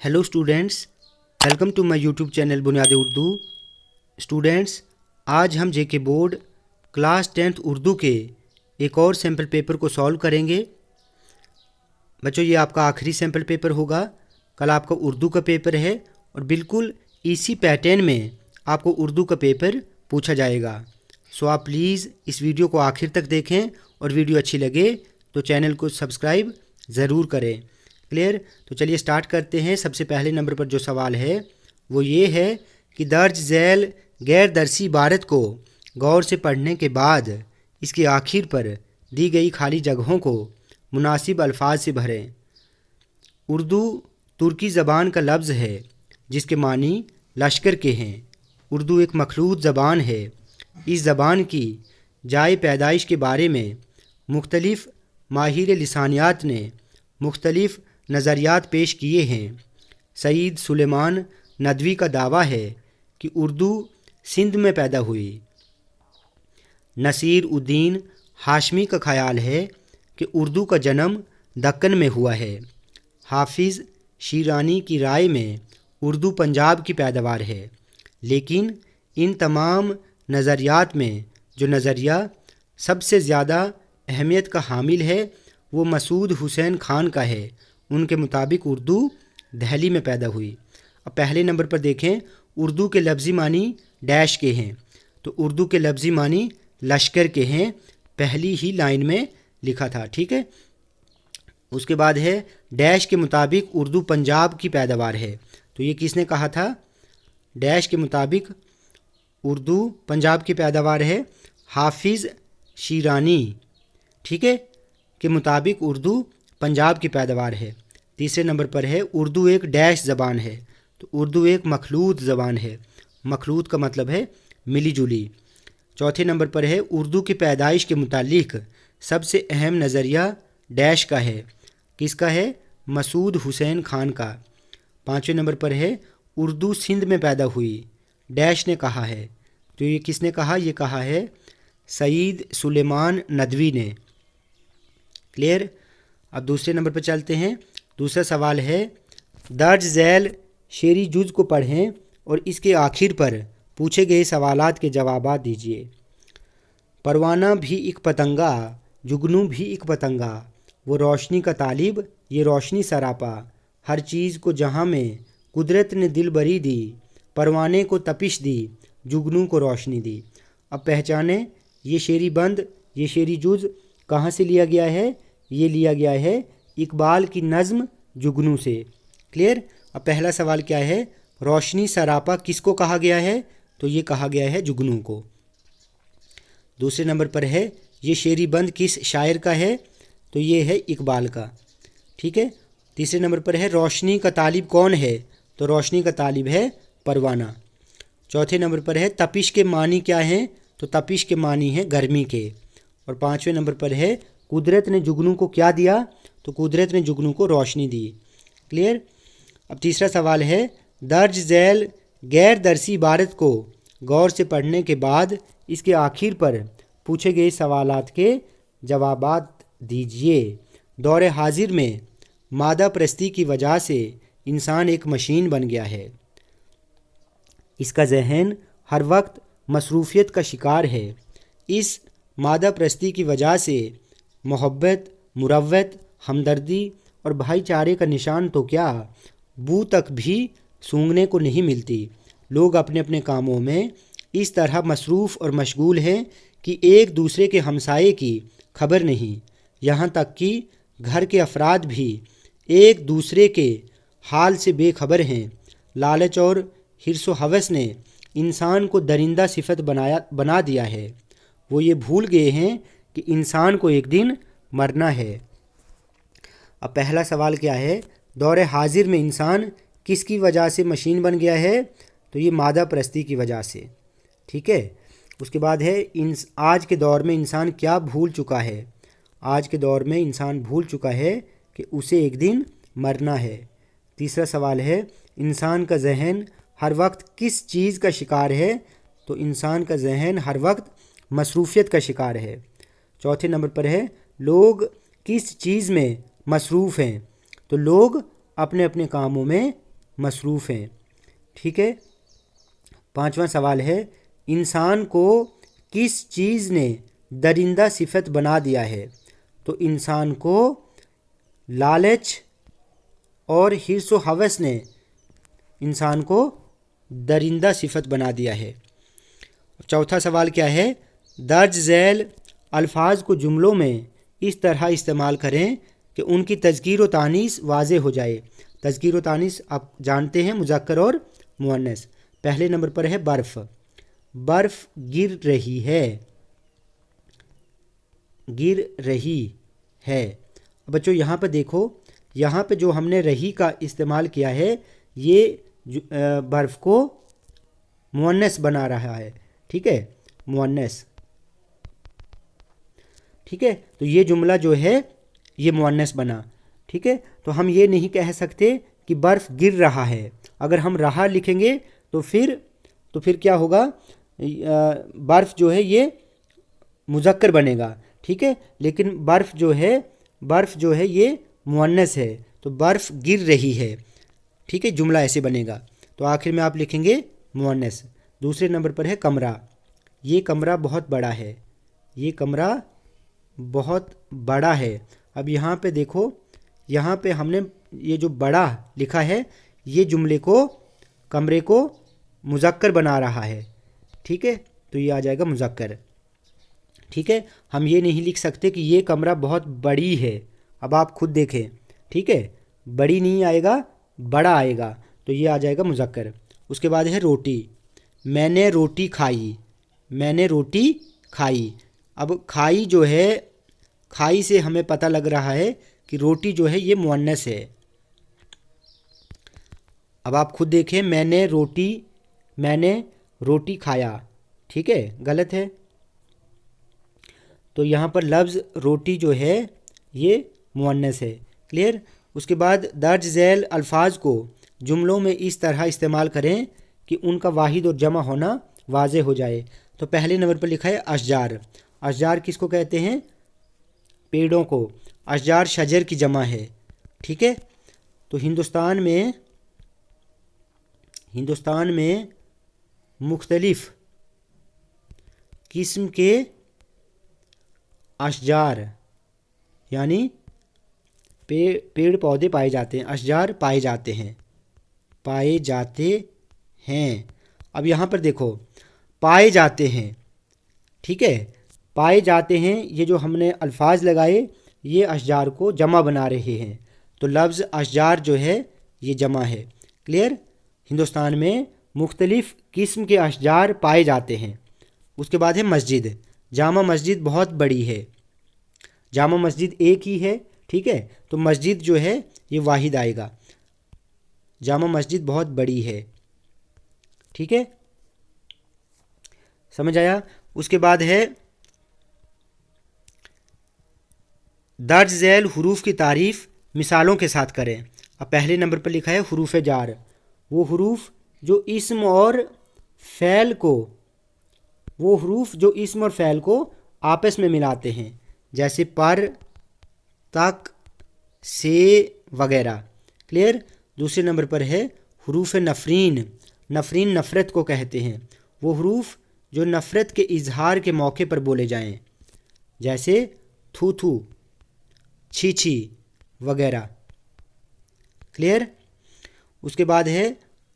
Hello students, welcome to my YouTube channel बुनियादी Urdu. Students, आज हम जेके बोर्ड क्लास 10th उर्दू के एक और सैम्पल पेपर को सॉल्व करेंगे। बच्चों, ये आपका आखिरी सैम्पल पेपर होगा। कल आपका उर्दू का पेपर है और बिल्कुल इसी पैटर्न में आपको उर्दू का पेपर पूछा जाएगा। सो आप प्लीज़ इस वीडियो को आखिर तक देखें और वीडियो अच्छी लगे तो चैनल को सब्सक्राइब ज़रूर करें। क्लियर? तो चलिए स्टार्ट करते हैं। सबसे पहले नंबर पर जो सवाल है वो ये है कि दर्ज झैल गैर दरसी इबारत को गौर से पढ़ने के बाद इसके आखिर पर दी गई खाली जगहों को मुनासिब अल्फाज से भरें। उर्दू तुर्की ज़बान का लफ्ज़ है जिसके मानी लश्कर के हैं। उर्दू एक मखलूत ज़बान है। इस ज़बान की जाए पैदाइश के बारे में मुख्तलिफ़ माहिर लिसानियात ने मुख्तलिफ़ नज़रियात पेश किए हैं। सईद सुलेमान नदवी का दावा है कि उर्दू सिंध में पैदा हुई। नसीर उद्दीन हाशमी का ख़याल है कि उर्दू का जन्म दक्कन में हुआ है। हाफिज़ शीरानी की राय में उर्दू पंजाब की पैदावार है। लेकिन इन तमाम नज़रियात में जो नज़रिया सबसे ज़्यादा अहमियत का हामिल है वो मसूद हुसैन खान का है। उनके मुताबिक उर्दू दहली में पैदा हुई। अब पहले नंबर पर देखें, उर्दू के लफ्ज़ी मानी डैश के हैं, तो उर्दू के लफ्ज़ी मानी लश्कर के हैं। पहली ही लाइन में लिखा था, ठीक है। उसके बाद है डैश के मुताबिक उर्दू पंजाब की पैदावार है। तो ये किसने कहा था? डैश के मुताबिक उर्दू पंजाब की पैदावार है। हाफिज़ शीरानी, ठीक है, के मुताबिक उर्दू पंजाब की पैदावार है। तीसरे नंबर पर है उर्दू एक डैश ज़बान है, तो उर्दू एक मखलूत ज़बान है। मखलूत का मतलब है मिली जुली। चौथे नंबर पर है उर्दू की पैदाइश के मुतालिक सबसे अहम नज़रिया डैश का है। किसका है? मसूद हुसैन खान का। पाँचवें नंबर पर है उर्दू सिंध में पैदा हुई। डैश ने कहा है, तो ये किसने कहा? ये कहा है सईद सुलेमान नदवी ने। क्लियर? अब दूसरे नंबर पर चलते हैं। दूसरा सवाल है दर्ज झैल शेरी जुज़ को पढ़ें और इसके आखिर पर पूछे गए सवालात के जवाबात दीजिए। परवाना भी एक पतंगा, जुगनू भी एक पतंगा, वो रोशनी का तालिब, ये रोशनी सरापा, हर चीज़ को जहाँ में कुदरत ने दिल बरी दी, परवाने को तपिश दी, जुगनू को रोशनी दी। अब पहचाने ये शेरी बंद, ये शेरी जुज़ कहाँ से लिया गया है? ये लिया गया है इकबाल की नज़्म जुगनू से। क्लियर? अब पहला सवाल क्या है? रोशनी सरापा किसको कहा गया है? तो ये कहा गया है जुगनू को। दूसरे नंबर पर है ये शेरी बंद किस शायर का है? तो ये है इकबाल का, ठीक है। तीसरे नंबर पर है रोशनी का तालिब कौन है? तो रोशनी का तालिब है परवाना। चौथे नंबर पर है तपिश के मानी क्या हैं? तो तपिश के मानी हैं गर्मी के। और पाँचवें नंबर पर है कुदरत ने जुगनू को क्या दिया? तो कुदरत ने जुगनू को रोशनी दी। क्लियर? अब तीसरा सवाल है दर्ज झैल गैर दरसी इबारत को गौर से पढ़ने के बाद इसके आखिर पर पूछे गए सवालात के जवाबात दीजिए। दौर हाजिर में मादा परस्ती की वजह से इंसान एक मशीन बन गया है। इसका जहन हर वक्त मसरूफियत का शिकार है। इस मादा परस्ती की वजह से मोहब्बत, मुरव्वत, हमदर्दी और भाईचारे का निशान तो क्या, बू तक भी सूंघने को नहीं मिलती। लोग अपने अपने कामों में इस तरह मसरूफ़ और मशगूल हैं कि एक दूसरे के हमसाये की खबर नहीं। यहाँ तक कि घर के अफराद भी एक दूसरे के हाल से बेखबर हैं। लालच और हिर्स व हवस ने इंसान को दरिंदा सिफत बना दिया है। वो ये भूल गए हैं कि इंसान को एक दिन मरना है। अब पहला सवाल क्या है? दौर हाजिर में इंसान किसकी वजह से मशीन बन गया है? तो ये मादा परस्ती की वजह से, ठीक है। उसके बाद है आज के दौर में इंसान क्या भूल चुका है? आज के दौर में इंसान भूल चुका है कि उसे एक दिन मरना है। तीसरा सवाल है इंसान का जहन हर वक्त किस चीज़ का शिकार है? तो इंसान का जहन हर वक्त मसरूफियत का शिकार है। चौथे नंबर पर है लोग किस चीज़ में मसरूफ़ हैं? तो लोग अपने अपने कामों में मसरूफ़ हैं। ठीक है। 5वां सवाल है, इंसान को किस चीज़ ने दरिंदा सिफत बना दिया है? तो इंसान को लालच और हिर्स व हवस ने इंसान को दरिंदा सिफत बना दिया है। चौथा सवाल क्या है, दर्ज झैल अल्फाज को जुमलों में इस तरह इस्तेमाल करें कि उनकी तज़कीर व तानीस वाज़े हो जाए। तज़कीर व तानीस आप जानते हैं, मुज़क्कर और मुअन्नस। पहले नंबर पर है बर्फ़। बर्फ़ गिर रही है, गिर रही है। बच्चों यहाँ पर देखो, यहाँ पे जो हमने रही का इस्तेमाल किया है, ये बर्फ़ को मुअन्नस बना रहा है। ठीक है, मुअन्नस। ठीक है, तो ये जुमला जो है ये मुअन्नस बना। ठीक है, तो हम ये नहीं कह सकते कि बर्फ़ गिर रहा है। अगर हम रहा लिखेंगे तो फिर क्या होगा, बर्फ़ जो है ये मुज़क्कर बनेगा। ठीक है, लेकिन बर्फ़ जो है ये मुअन्नस है, तो बर्फ़ गिर रही है। ठीक है, जुमला ऐसे बनेगा। तो आखिर में आप लिखेंगे मुअन्नस। दूसरे नंबर पर है कमरा। ये कमरा बहुत बड़ा है, ये कमरा बहुत बड़ा है। अब यहाँ पे देखो, यहाँ पे हमने ये जो बड़ा लिखा है, ये जुमले को, कमरे को मुज़क्कर बना रहा है। ठीक है, तो ये आ जाएगा मुज़क्कर। ठीक है, हम ये नहीं लिख सकते कि ये कमरा बहुत बड़ी है। अब आप खुद देखें। ठीक है, बड़ी नहीं आएगा, बड़ा आएगा, तो ये आ जाएगा मुज़क्कर। उसके बाद है रोटी। मैंने रोटी खाई, मैंने रोटी खाई। अब खाई जो है, खाई से हमें पता लग रहा है कि रोटी जो है ये मुअन्नस है। अब आप खुद देखें, मैंने रोटी खाया। ठीक है, गलत है। तो यहाँ पर लफ्ज़ रोटी जो है ये मुअन्नस है। क्लियर। उसके बाद दर्ज झैल अल्फाज को जुमलों में इस तरह इस्तेमाल करें कि उनका वाहिद और जमा होना वाज़े हो जाए। तो पहले नंबर पर लिखा है अशजार। अशजार किसको कहते हैं? पेड़ों को। अशजार शजर की जमा है। ठीक है, तो हिंदुस्तान में मुख्तलिफ़ किस्म के अशजार यानी पेड़ पौधे पाए जाते हैं, अशजार पाए जाते हैं। अब यहाँ पर देखो, पाए जाते हैं। ठीक है, पाए जाते हैं, ये जो हमने अल्फाज लगाए ये अशजार को जमा बना रहे हैं। तो लफ्ज़ अशजार जो है ये जमा है। क्लियर। हिंदुस्तान में मुख्तलिफ़ किस्म के अशजार पाए जाते हैं। उसके बाद है मस्जिद। जामा मस्जिद बहुत बड़ी है। जामा मस्जिद एक ही है। ठीक है, तो मस्जिद जो है ये वाहिद आएगा। जामा मस्जिद बहुत बड़ी है। ठीक है, समझ आया। उसके बाद है दर्ज झैल हुरूफ की तारीफ़ मिसालों के साथ करें। अब पहले नंबर पर लिखा है हुरूफ जार। वो हुरूफ जो इस्म और फ़ैल को आपस में मिलाते हैं, जैसे पर, तक, से वगैरह। क्लियर। दूसरे नंबर पर है हुरूफ नफरीन। नफरीन नफ़रत को कहते हैं। वो हुरूफ जो नफ़रत के इजहार के मौके पर बोले जाएं, जैसे थू थू, छी छी वगैरह। क्लियर। उसके बाद है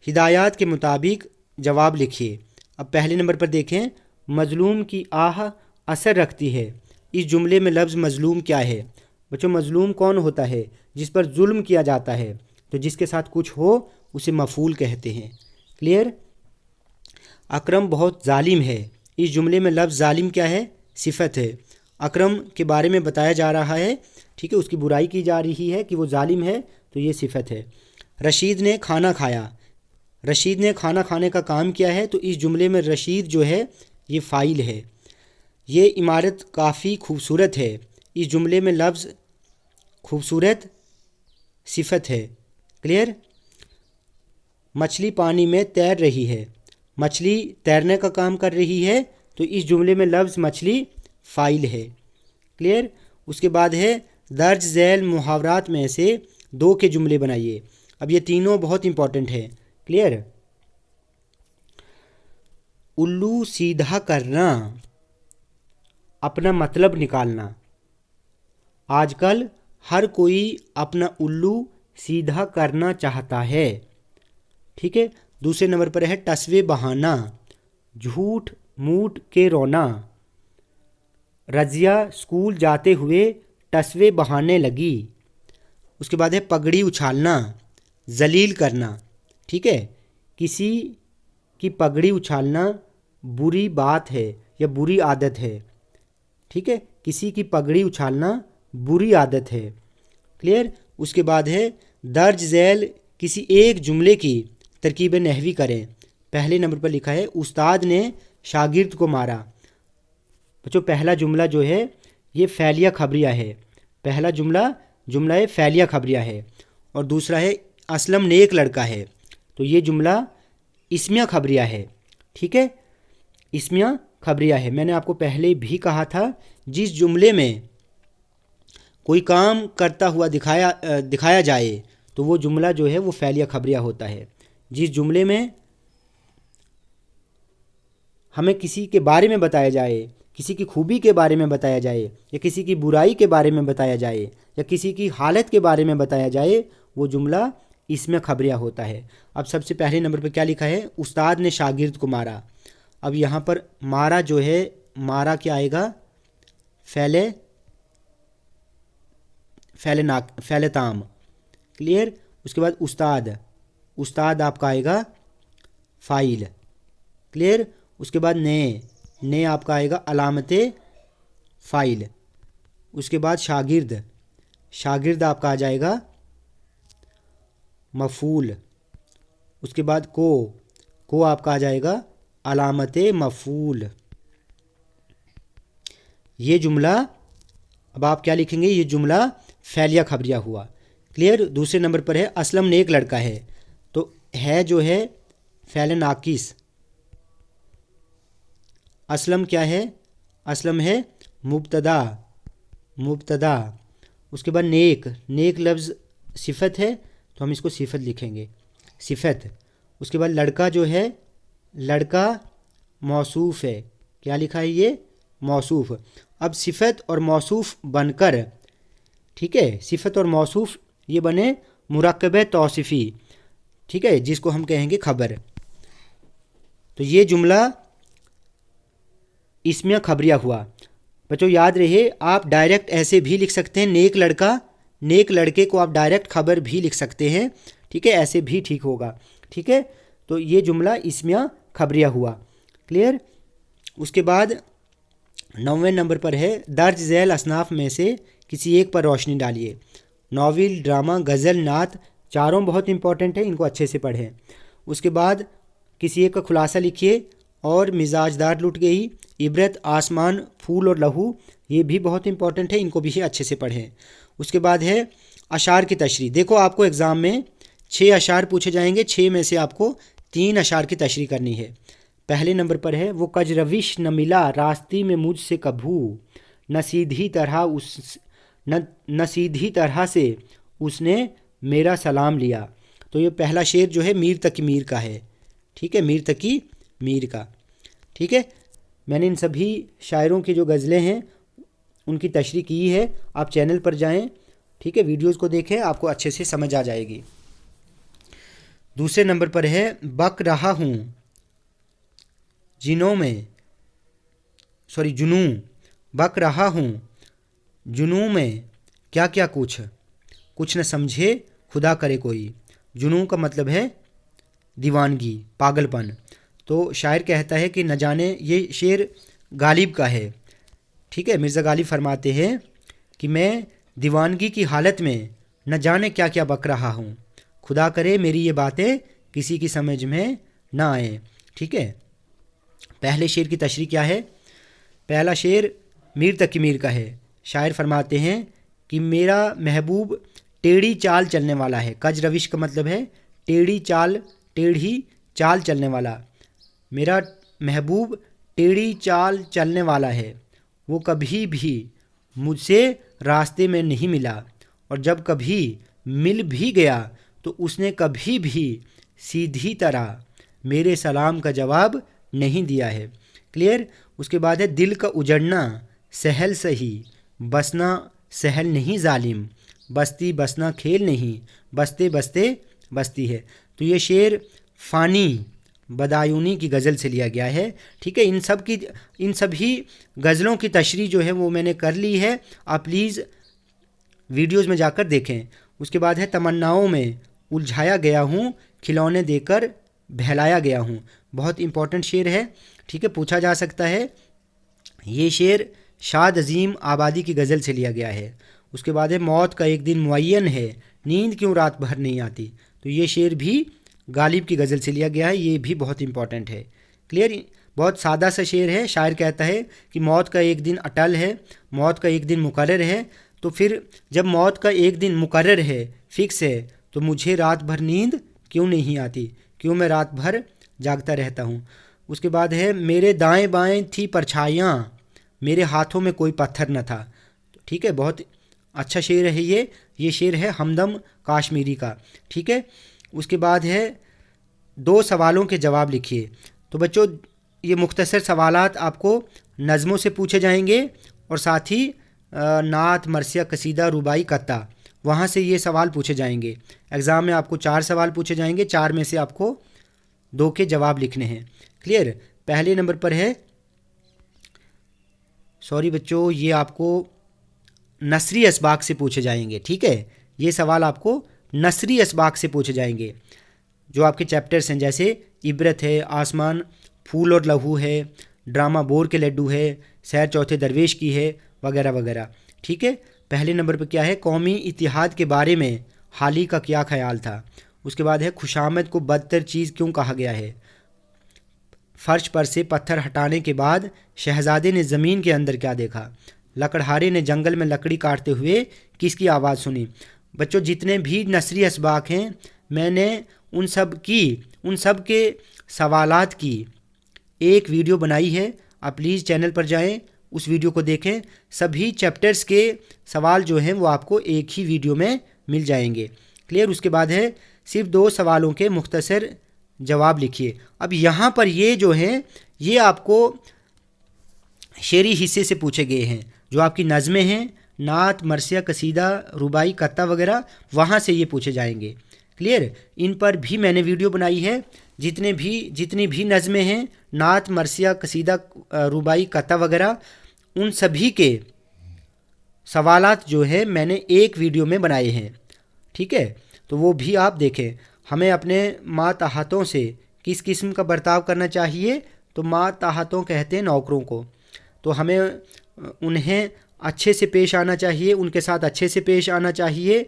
हिदायत के मुताबिक जवाब लिखिए। अब पहले नंबर पर देखें, मज़लूम की आह असर रखती है। इस जुमले में लफ्ज़ मज़लूम क्या है? बच्चों, मज़लूम कौन होता है? जिस पर जुल्म किया जाता है। तो जिसके साथ कुछ हो उसे मफ़ूल कहते हैं। क्लियर। अकरम बहुत ज़ालिम है। इस जुमले में लफ्ज़ ज़ालिम क्या है? सिफत है। अकरम के बारे में बताया जा रहा है। ठीक है, उसकी बुराई की जा रही है कि वो ज़ालिम है, तो ये सिफत है। रशीद ने खाना खाया। रशीद ने खाना खाने का काम किया है, तो इस जुमले में रशीद जो है ये फ़ाइल है। ये इमारत काफ़ी खूबसूरत है। इस जुमले में लफ्ज़ खूबसूरत सिफत है। क्लियर। मछली पानी में तैर रही है। मछली तैरने का काम कर रही है, तो इस जुमले में लफ्ज़ मछली फ़ाइल है। क्लियर। उसके बाद है दर्ज झैल मुहावरात में से दो के जुमले बनाइए। अब ये तीनों बहुत इंपॉर्टेंट है, क्लियर। उल्लू सीधा करना, अपना मतलब निकालना। आजकल हर कोई अपना उल्लू सीधा करना चाहता है, ठीक है। दूसरे नंबर पर है टसवे बहाना, झूठ मूठ के रोना। रजिया स्कूल जाते हुए टसवे बहाने लगी। उसके बाद है पगड़ी उछालना, जलील करना, ठीक है। किसी की पगड़ी उछालना बुरी बात है या बुरी आदत है, ठीक है। किसी की पगड़ी उछालना बुरी आदत है, क्लियर। उसके बाद है दर्ज झैल किसी एक जुमले की तरकीब नहवी करें। पहले नंबर पर लिखा है उस्ताद ने शागिर्द को मारा। बच्चों पहला जुमला जो है ये फैलिया खबरिया है, पहला जुमला है फैलिया खबरिया है। और दूसरा है असलम नेक लड़का है, तो ये जुमला इस्मिया खबरिया है, ठीक है, इस्मिया खबरिया है। मैंने आपको पहले भी कहा था जिस जुमले में कोई काम करता हुआ दिखाया जाए तो वो जुमला जो है वो फैलिया खबरिया होता है। जिस जुमले में हमें किसी के बारे में बताया जाए, किसी की खूबी के बारे में बताया जाए, या किसी की बुराई के बारे में बताया जाए, या किसी की हालत के बारे में बताया जाए, वो जुमला इसमें खबरिया होता है। अब सबसे पहले नंबर पर क्या लिखा है, उस्ताद ने शागिर्द को मारा। अब यहाँ पर मारा जो है, मारा क्या आएगा, फैले ताम, क्लियर। उसके बाद उस्ताद आपका आएगा फ़ाइल, क्लियर। उसके बाद ने आपका आएगा अलामते फ़ाइल। उसके बाद शागिर्द आपका आ जाएगा मफ़ूल। उसके बाद को आपका आ जाएगा अलामते मफ़ूल। ये जुमला, अब आप क्या लिखेंगे, ये जुमला फैलिया खबरिया हुआ, क्लियर। दूसरे नंबर पर है असलम नेक लड़का है, तो है जो है फैल नाकिस। असलम क्या है, असलम है मुब्तदा। उसके बाद नेक लफ्ज़ सिफत है, तो हम इसको सिफत लिखेंगे, सिफत। उसके बाद लड़का जो है, लड़का मौसूफ है, क्या लिखा है ये, मौसूफ। अब सिफत और मौसूफ बनकर, ठीक है, सिफत और मौसूफ ये बने मुरक्कब तौसीफ़ी, ठीक है, जिसको हम कहेंगे खबर। तो ये जुमला इसमें खबरिया हुआ। बच्चों याद रहे, आप डायरेक्ट ऐसे भी लिख सकते हैं, नेक लड़के को आप डायरेक्ट खबर भी लिख सकते हैं, ठीक है, ऐसे भी ठीक होगा, ठीक है। तो ये जुमला इसमें खबरिया हुआ, क्लियर। उसके बाद 9वें नंबर पर है दर्ज झैल असनाफ में से किसी एक पर रोशनी डालिए। नॉवेल, ड्रामा, गज़ल, नात, चारों बहुत इंपॉर्टेंट है, इनको अच्छे से पढ़ें। उसके बाद किसी एक का खुलासा लिखिए। और मिजाजदार लुट गई, इबरत, आसमान, फूल और लहू, ये भी बहुत इंपॉर्टेंट है, इनको भी अच्छे से पढ़ें। उसके बाद है अशार की तशरीह। देखो आपको एग्ज़ाम में 6 अशार पूछे जाएंगे, 6 में से आपको 3 अशार की तशरीह करनी है। पहले नंबर पर है वो कज रविश न मिला रास्ते में मुझसे कभू, न सीधी तरह से उसने मेरा सलाम लिया। तो ये पहला शेर जो है मीर तकी मीर का है, ठीक है, मीर तकी मीर का, ठीक है। मैंने इन सभी शायरों की जो गज़लें हैं उनकी तशरीह की है, आप चैनल पर जाएं, ठीक है, वीडियोज़ को देखें, आपको अच्छे से समझ आ जाएगी। दूसरे नंबर पर है बक रहा हूँ जुनू, बक रहा हूँ जुनू में क्या क्या कुछ न समझे खुदा करे कोई। जुनू का मतलब है दीवानगी, पागलपन। तो शायर कहता है कि न जाने, ये शेर गालिब का है, ठीक है, मिर्ज़ा गालिब फरमाते हैं कि मैं दीवानगी की हालत में न जाने क्या क्या बक रहा हूँ, खुदा करे मेरी ये बातें किसी की समझ में ना आए, ठीक है। पहले शेर की तशरीह क्या है, पहला शेर मीर तकी मीर का है। शायर फरमाते हैं कि मेरा महबूब टेढ़ी चाल चलने वाला है। कज रविश का मतलब है टेढ़ी चाल चलने वाला। मेरा महबूब टेढ़ी चाल चलने वाला है, वो कभी भी मुझसे रास्ते में नहीं मिला, और जब कभी मिल भी गया तो उसने कभी भी सीधी तरह मेरे सलाम का जवाब नहीं दिया है। क्लियर। उसके बाद है दिल का उजड़ना सहल सही, बसना सहल नहीं जालिम, बस्ती बसना खेल नहीं, बसते बसते बस्ती है। तो ये शेर फ़ानी बदायूनी की गज़ल से लिया गया है। ठीक है, इन सभी गज़लों की तशरीह जो है वो मैंने कर ली है, आप प्लीज़ वीडियोज़ में जाकर देखें। उसके बाद है तमन्नाओं में उलझाया गया हूँ, खिलौने देकर बहलाया गया हूँ। बहुत इंपॉर्टेंट शेर है। ठीक है, पूछा जा सकता है। ये शेर शाद अजीम आबादी की गज़ल से लिया गया है। उसके बाद है मौत का एक दिन मुअय्यन है, नींद क्यों रात भर नहीं आती। तो ये शेर भी गालिब की गज़ल से लिया गया है, ये भी बहुत इंपॉर्टेंट है। क्लियर। बहुत सादा सा शेर है। शायर कहता है कि मौत का एक दिन अटल है, मौत का एक दिन मुकर्रर है। तो फिर जब मौत का एक दिन मुकर्रर है, फिक्स है, तो मुझे रात भर नींद क्यों नहीं आती, क्यों मैं रात भर जागता रहता हूँ। उसके बाद है मेरे दाएं बाएं थी परछाइयाँ, मेरे हाथों में कोई पत्थर न था। ठीक है, बहुत अच्छा शेर है ये शेर है हमदम काश्मीरी का। ठीक है। उसके बाद है 2 सवालों के जवाब लिखिए। तो बच्चों ये मुख्तसर सवालात आपको नज़मों से पूछे जाएंगे और साथ ही नात, मरसिया, कसीदा, रुबाई, कत्ता, वहाँ से ये सवाल पूछे जाएंगे। एग्ज़ाम में आपको 4 सवाल पूछे जाएंगे, 4 में से आपको 2 के जवाब लिखने हैं। क्लियर। पहले नंबर पर है, सॉरी बच्चों, ये आपको नसरी असबाक से पूछे जाएंगे। ठीक है, ये सवाल आपको नसरी असबाक से पूछे जाएंगे, जो आपके चैप्टर्स हैं, जैसे इबरत है, आसमान फूल और लहू है, ड्रामा बोर के लड्डू है, सैर चौथे दरवेश की है, वगैरह वगैरह। ठीक है। पहले नंबर पर क्या है, कौमी इतिहाद के बारे में हाली का क्या ख्याल था। उसके बाद है खुशामद को बदतर चीज़ क्यों कहा गया है। फर्श पर से पत्थर हटाने के बाद शहजादे ने ज़मीन के अंदर क्या देखा। लकड़हारे ने जंगल में लकड़ी काटते हुए किसकी आवाज़ सुनी। बच्चों जितने भी नसरी असबाक हैं, मैंने उन सब के सवालात की एक वीडियो बनाई है। आप प्लीज़ चैनल पर जाएं, उस वीडियो को देखें। सभी चैप्टर्स के सवाल जो हैं वो आपको एक ही वीडियो में मिल जाएंगे। क्लियर। उसके बाद है सिर्फ 2 सवालों के मुख्तसर जवाब लिखिए। अब यहाँ पर ये जो हैं ये आपको शेरी हिस्से से पूछे गए हैं, जो आपकी नज़में हैं, नात, मरसिया, कसीदा, रुबाई, कत्ता वगैरह, वहाँ से ये पूछे जाएंगे। क्लियर। इन पर भी मैंने वीडियो बनाई है। जितनी भी नज़में हैं, नात, मरसिया, कसीदा, रुबाई, कत्ता वगैरह, उन सभी के सवालात जो है मैंने एक वीडियो में बनाए हैं। ठीक है, तो वो भी आप देखें। हमें अपने मातहतों से किस किस्म का बर्ताव करना चाहिए। तो मातहतों कहते हैं नौकरों को, तो हमें उन्हें अच्छे से पेश आना चाहिए, उनके साथ अच्छे से पेश आना चाहिए,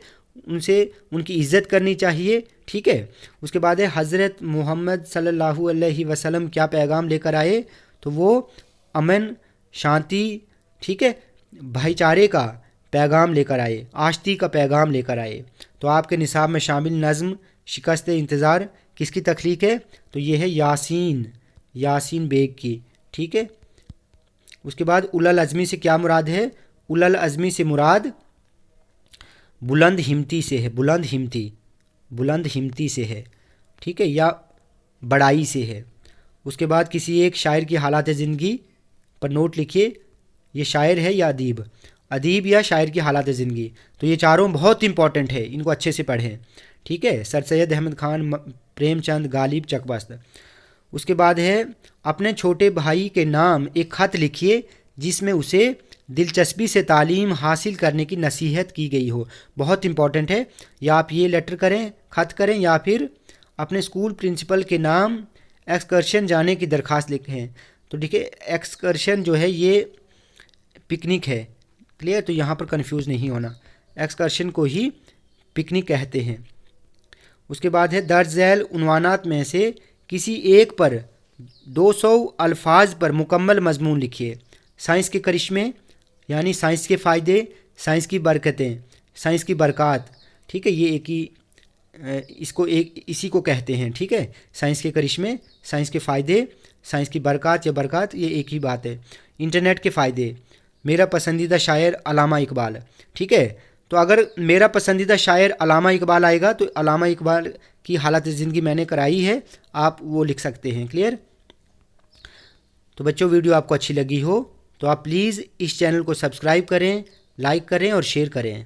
उनकी इज़्ज़त करनी चाहिए। ठीक है। उसके बाद है हज़रत मोहम्मद सल्लल्लाहु अलैहि वसल्लम क्या पैगाम लेकर आए। तो वो अमन, शांति, ठीक है, भाईचारे का पैगाम लेकर आए, आश्ती का पैगाम लेकर आए। तो आपके निसाब में शामिल नज़्म शिकस्त इंतज़ार किसकी तख्लीक है। तो ये है यासीन बेग की। ठीक है। उसके बाद उलल अज़मी से क्या मुराद है। उलल अज़मी से मुराद बुलंद हिम्मती से है, बुलंद हिम्मती से है। ठीक है, या बड़ाई से है। उसके बाद किसी एक शायर की हालात ज़िंदगी पर नोट लिखिए। ये शायर है या अदीब या शायर की हालात ज़िंदगी। तो ये चारों बहुत इंपॉर्टेंट है, इनको अच्छे से पढ़ें। ठीक है। सर सैयद अहमद ख़ान, प्रेमचंद, गालिब, चकबस्त। उसके बाद है अपने छोटे भाई के नाम एक ख़त लिखिए जिसमें उसे दिलचस्पी से तालीम हासिल करने की नसीहत की गई हो। बहुत इंपॉर्टेंट है। या आप ये लेटर करें, ख़त करें, या फिर अपने स्कूल प्रिंसिपल के नाम एक्सकर्शन जाने की दरख्वास्त लिखें। तो ठीक है, एक्सकर्शन जो है ये पिकनिक है। क्लियर। तो यहाँ पर कंफ्यूज नहीं होना, एक्सकर्शन को ही पिकनिक कहते हैं। उसके बाद है दर्ज झैल उन्वानात में से किसी एक पर 200 अल्फाज पर मुकम्मल मजमून लिखिए। साइंस के करिश्मे यानी साइंस के फ़ायदे, साइंस की बरकतें, साइंस की बरक़ात। ठीक है, ये इसी को कहते हैं। ठीक है, साइंस के करिश्मे, साइंस के फ़ायदे, साइंस की बरक़ात या बरक़ात, ये एक ही बात है। इंटरनेट के फ़ायदे, मेरा पसंदीदा शायर अल्लामा इकबाल। ठीक है, تو اگر میرا پسندیدہ شاعر علامہ اقبال آئے گا تو علامہ اقبال کی حالت زندگی میں نے کرائی ہے، آپ وہ لکھ سکتے ہیں۔ کلیئر؟ تو بچوں ویڈیو آپ کو اچھی لگی ہو تو آپ پلیز اس چینل کو سبسکرائب کریں، لائک کریں اور شیئر کریں۔